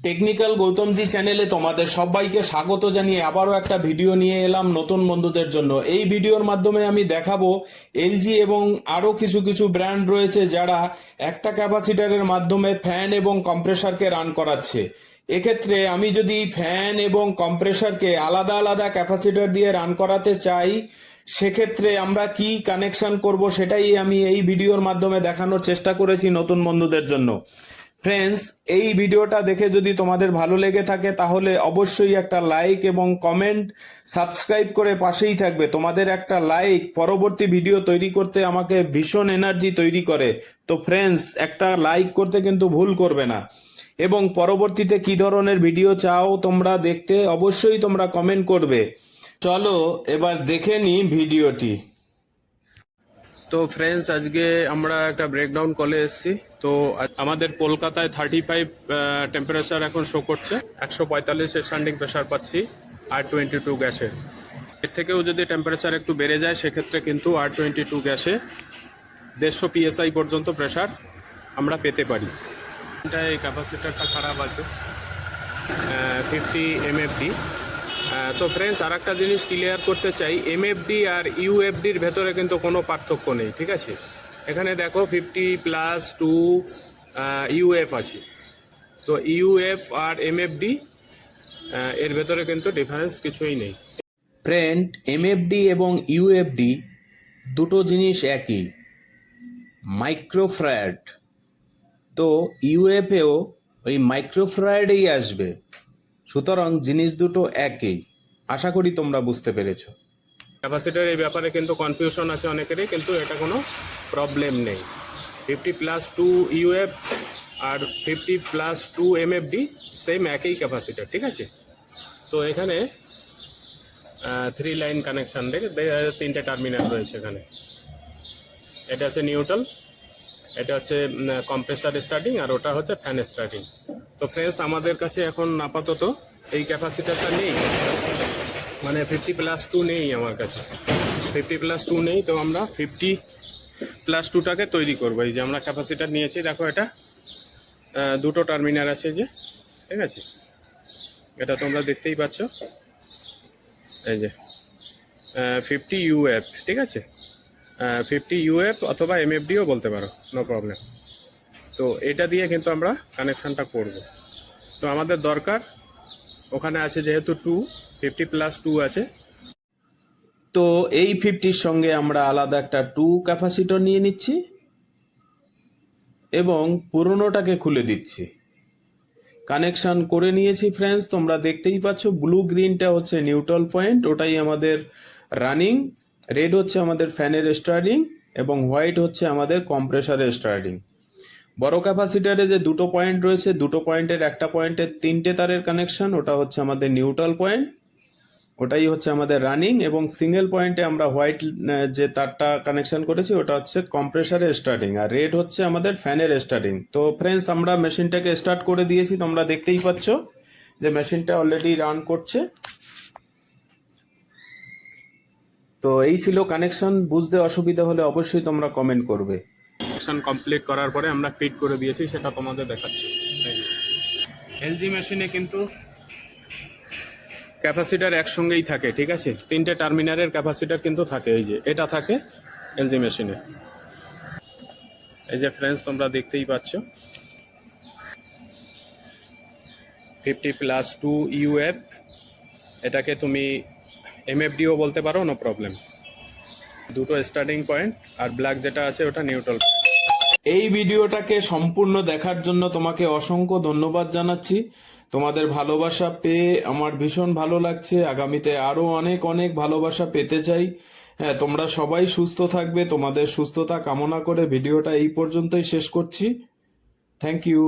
Technical গৌতমজি চ্যানেলে তোমাদের সবাইকে স্বাগত জানিয়ে আবারও একটা ভিডিও নিয়ে এলাম নতুন বন্ধুদের জন্য। এই ভিডিওর মাধ্যমে আমি দেখাবো এলজি এবং আরো কিছু কিছু ব্র্যান্ড রয়েছে যারা একটা ক্যাপাসিটরের মাধ্যমে ফ্যান এবং কম্প্রেসারকে রান করাচ্ছে। এক্ষেত্রে আমি যদি ফ্যান এবং কম্প্রেসারকে আলাদা আলাদা ক্যাপাসিটর দিয়ে রান করাতে চাই, সেক্ষেত্রে আমরা কি কানেকশন করব সেটাই আমি এই ভিডিওর মাধ্যমে দেখানোর চেষ্টা করেছি নতুন বন্ধুদের জন্য। ফ্রেন্ডস, এই ভিডিওটা দেখে যদি তোমাদের ভালো লেগে থাকে তাহলে অবশ্যই একটা লাইক এবং কমেন্ট, সাবস্ক্রাইব করে পাশেই থাকবে। তোমাদের একটা লাইক পরবর্তী ভিডিও তৈরি করতে আমাকে ভীষণ এনার্জি তৈরি করে। তো ফ্রেন্ডস, একটা লাইক করতে কিন্তু ভুল করবে না, এবং পরবর্তীতে কি ধরনের ভিডিও চাও তোমরা দেখতে অবশ্যই তোমরা কমেন্ট করবে। চলো এবার দেখে নি ভিডিওটি। তো ফ্রেন্ডস, আজকে আমরা একটা ব্রেকডাউন কলে এসেছি। তো আমাদের কলকাতায় 35 টেম্পারেচার এখন শো করছে, 145 স্ট্যান্ডিং প্রেসার পাচ্ছি R22 গ্যাসে। এর থেকেও যদি টেম্পারেচার একটু বেড়ে যায় সেক্ষেত্রে কিন্তু R22 গ্যাসে 150 PSI পর্যন্ত প্রেসার আমরা পেতে পারি। এই ক্যাপাসিটারটা খারাপ আছে, 50 MFD। তো ফ্রেন্ডস, আর একটা জিনিস ক্লিয়ার করতে চাই, এমএফডি আর ইউএফডির ভেতরে কিন্তু কোনো পার্থক্য নেই, ঠিক আছে? এখানে দেখো 50+2 ইউএফ আছে। তো ইউএফ আর এমএফডি এর ভেতরে কিন্তু ডিফারেন্স কিছুই নেই। ফ্রেন্ড, এমএফডি এবং ইউএফডি দুটো জিনিস একই, মাইক্রোফ্যারাড। তো ইউএফেও ওই মাইক্রোফ্যারাডেই আসবে, সুতরাং জিনিস দুটো একই। আশা করি তোমরা বুঝতে পেরেছো। ক্যাপাসিটার এই ব্যাপারে কিন্তু কনফিউশন আছে অনেকেরই, কিন্তু এটা কোনো প্রবলেম নেই। 50+2 ইউএফ আর 50+2 এমএফডি সেম একই ক্যাপাসিটার, ঠিক আছে? তো এখানে 3 লাইন কানেকশন দেখে 3টে টার্মিনাল রয়েছে এখানে। এটা হচ্ছে নিউট্রাল, এটা হচ্ছে কম্প্রেসার স্টার্টিং, আর ওটা হচ্ছে ফ্যান স্টার্টিং। তো ফ্রেন্ডস, আমাদের কাছে এখন আপাতত এই ক্যাপাসিটারটা নেই, মানে 50+2 নেই আমার কাছে, 50+2 নেই। তো আমরা 50+2টাকে তৈরি করবো। এই যে আমরা ক্যাপাসিটার নিয়েছি, দেখো এটা দুটো টার্মিনাল আছে যে, ঠিক আছে? এটা তোমরা দেখতেই পাচ্ছ, এই যে 50 UF, ঠিক আছে? 50 UF অথবা এমএফডিও বলতে পারো, নো প্রবলেম। তো এটা দিয়ে কিন্তু আমরা কানেকশনটা করব। তো আমাদের দরকার, ওখানে আছে যেহেতু 50+2 আছে, তো এই 50-র সঙ্গে আমরা আলাদা একটা 2 ক্যাপাসিটর নিয়ে নিচ্ছি এবং পুরোনোটাকে খুলে দিচ্ছি। কানেকশন করে নিয়েছি ফ্রেন্ডস, তোমরা দেখতেই পাচ্ছ। ব্লু গ্রিনটা হচ্ছে নিউট্রাল পয়েন্ট, ওটাই আমাদের রানিং। রেড হচ্ছে আমাদের ফ্যানের স্টার্টিং এবং হোয়াইট হচ্ছে আমাদের কম্প্রেসারের স্টার্টিং। বড় ক্যাপাসিটারে যে দুটো পয়েন্ট রয়েছে, দুটো পয়েন্টের একটা পয়েন্টের 3টে তারের কানেকশন, ওটা হচ্ছে আমাদের নিউট্রাল পয়েন্ট, ওটাই হচ্ছে আমাদের রানিং। এবং সিঙ্গেল পয়েন্টে আমরা হোয়াইট যে তারটা কানেকশন করেছি ওটা হচ্ছে কম্প্রেসারের স্টার্টিং, আর রেড হচ্ছে আমাদের ফ্যানের স্টার্টিং। তো ফ্রেন্ডস, আমরা মেশিনটাকে স্টার্ট করে দিয়েছি, তোমরা দেখতেই পাচ্ছ যে মেশিনটা অলরেডি রান করছে। তো এই ছিল কানেকশন। বুঝতে অসুবিধা হলে অবশ্যই তোমরা কমেন্ট করবে। কানেকশন কমপ্লিট করার পরে আমরা ফিট করে দিয়েছি, সেটা তোমাদের দেখাচ্ছি। এলজি মেশিনে কিন্তু ক্যাপাসিটার একসঙ্গেই থাকে, ঠিক আছে? 3টে টার্মিনালের ক্যাপাসিটার কিন্তু থাকে, এই যে এটা থাকে এলজি মেশিনে। এই যে ফ্রেন্ডস, তোমরা দেখতেই পাচ্ছ 50+2 ইউএফ, এটাকে তুমি এমএফডিও বলতে পারো, নো প্রবলেম। দুটো স্টার্টিং পয়েন্ট, আর ব্ল্যাক যেটা আছে ওটা নিউট্রাল পয়েন্ট। এই ভিডিওটাকে সম্পূর্ণ দেখার জন্য তোমাকে অসংখ্য ধন্যবাদ জানাচ্ছি। তোমাদের ভালোবাসা পেয়ে আমার ভীষণ ভালো লাগছে। আগামীতে আরো অনেক অনেক ভালোবাসা পেতে চাই। হ্যাঁ, তোমরা সবাই সুস্থ থাকবে। তোমাদের সুস্থতা কামনা করে ভিডিওটা এই পর্যন্তই শেষ করছি। Thank you.